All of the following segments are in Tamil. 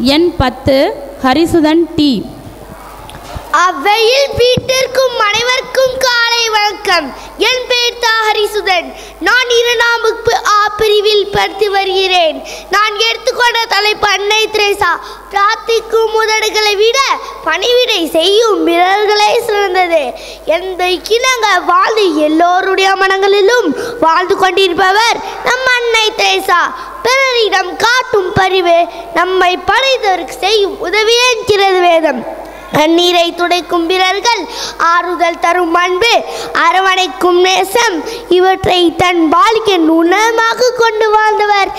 எண் 10 ஹரிசுதன் டி. அவ்வையில் வீட்டிற்கும் அனைவருக்கும் காலை வணக்கம். என் பெயர் தா ஹரிசுதன். நான் 2ஆம் வகுப்பு ஆ பிரிவில் படித்து வருகிறேன். நான் எடுத்துக்கொண்ட தலைப்பு அன்னை தெரேசா. பிரார்த்திக்கும் உதடுகளை விட பணிவிடை செய்யும் விரல்களே சிறந்தது என்பதைக்கு நாங்கள் வாழ்ந்து எல்லோருடைய மனங்களிலும் வாழ்ந்து கொண்டிருப்பவர் நம் அன்னை தெரேசா. பிறரிடம் காட்டும் பரிவு நம்மை படைத்தவருக்கு செய்யும் உதவியே என்கிறது வேதம். கண்ணீரை துடைக்கும் வீரர்கள், ஆறுதல் தரும் அன்பு, அரவணைக்கும் நேசம், இவற்றை தன் வாழ்க்கையின் உணர்வாக கொண்டு வாழ்ந்தவர்.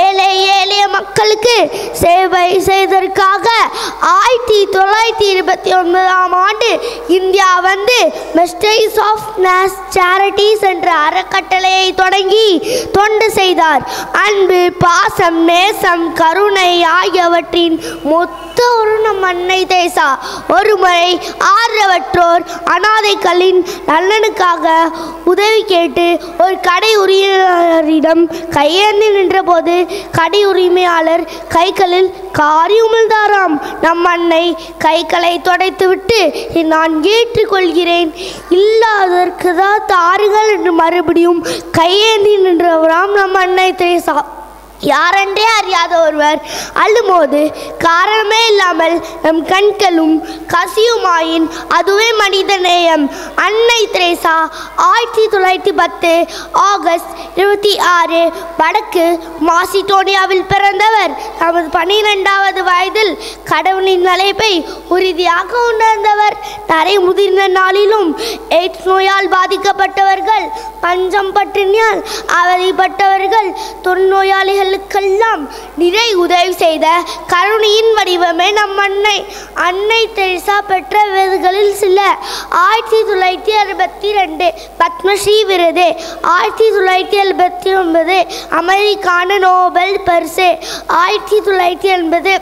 ஏழை எளிய மக்களுக்கு சேவை செய்ததற்காக 1929ஆம் ஆண்டு இந்தியா வந்து மிஸ்டேக்ஸ் ஆஃப் நேஸ் சேரிட்டிஸ் என்ற அறக்கட்டளையை தொடங்கி தொண்டு செய்தார். அன்பு, பாசம், நேசம், கருணை ஆகியவற்றின் மொத்த ஒரு நம் அன்னை தெரேசா. ஒருமுறை ஆதரவற்றோர் அனாதைகளின் நலனுக்காக உதவி கேட்டு ஒரு கடை உரிமையாளரிடம் கையேந்தி நின்றபோது கடை உரிமையாளர் கைகளில் காரி உமிழ்ந்தாராம். நம் அன்னை கைகளை துடைத்துவிட்டு, நான் ஏற்றுக்கொள்கிறேன், இல்லாததற்கு தான் தாருங்கள் என்று மறுபடியும் கையேந்தி நின்றவராம் நம் அன்னை தெரேசா. யாரென்றே அறியாத ஒருவர் அழும்போது காரணமே இல்லாமல் நம் கண்களும் கசியுமாயின் அதுவே மனித நேயம். அன்னை தெரேசா 1910 ஆகஸ்ட் 26 வடக்கு மாசிடோனியாவில் பிறந்தவர். தமது 12வது வயதில் கடவுளின் அழைப்பை உறுதியாக உணர்ந்தவர். நிறைய முதிர்ந்த நாளிலும் எய்ட்ஸ் நோயால் பாதிக்கப்பட்டவர்கள், பஞ்சம் பட்டினியால் அவதிப்பட்டவர்கள், தொழுநோயாளிகளுக்கெல்லாம் நிறை உதவி செய்த கருணையின் வடிவமே நம் அன்னை. அன்னை தெரேசா பெற்ற விருதுகளில் சில: 1962 பத்மஸ்ரீ விருது, 1979 அமெரிக்கான நோபல் பரிசு, 1980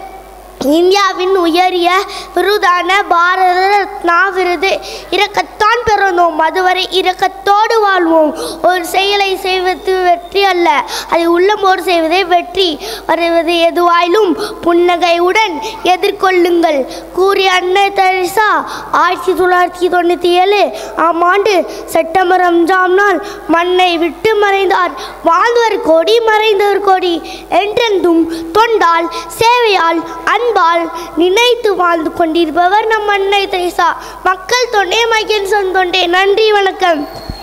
இந்தியாவின் உயரிய விருதான பாரத ரத்னா விருது. இரக்கத்தான் பிறந்தோம், அதுவரை இரக்கத்தோடு வாழ்வோம். ஒரு செயலை செய்வது வெற்றி அல்ல, அதை உள்ளமோடு செய்வதே வெற்றி. வருவது எதுவாயிலும் புன்னகையுடன் எதிர்கொள்ளுங்கள் கூறிய அன்னை தெரேசா 1997 ஆம் ஆண்டு செப்டம்பர் 5ஆம் நாள் மண்ணை விட்டு மறைந்தார். வாழ்ந்தவர் கோடி, மறைந்தவர் கோடி. என்றென்றும் தொண்டால், சேவையால், அன்பால் நினைத்து வாழ்ந்து கொண்டிருப்பவர் நம் அன்னை தெரேசா. மக்கள் தொண்டே, மகேசன் தொண்டே. நன்றி, வணக்கம்.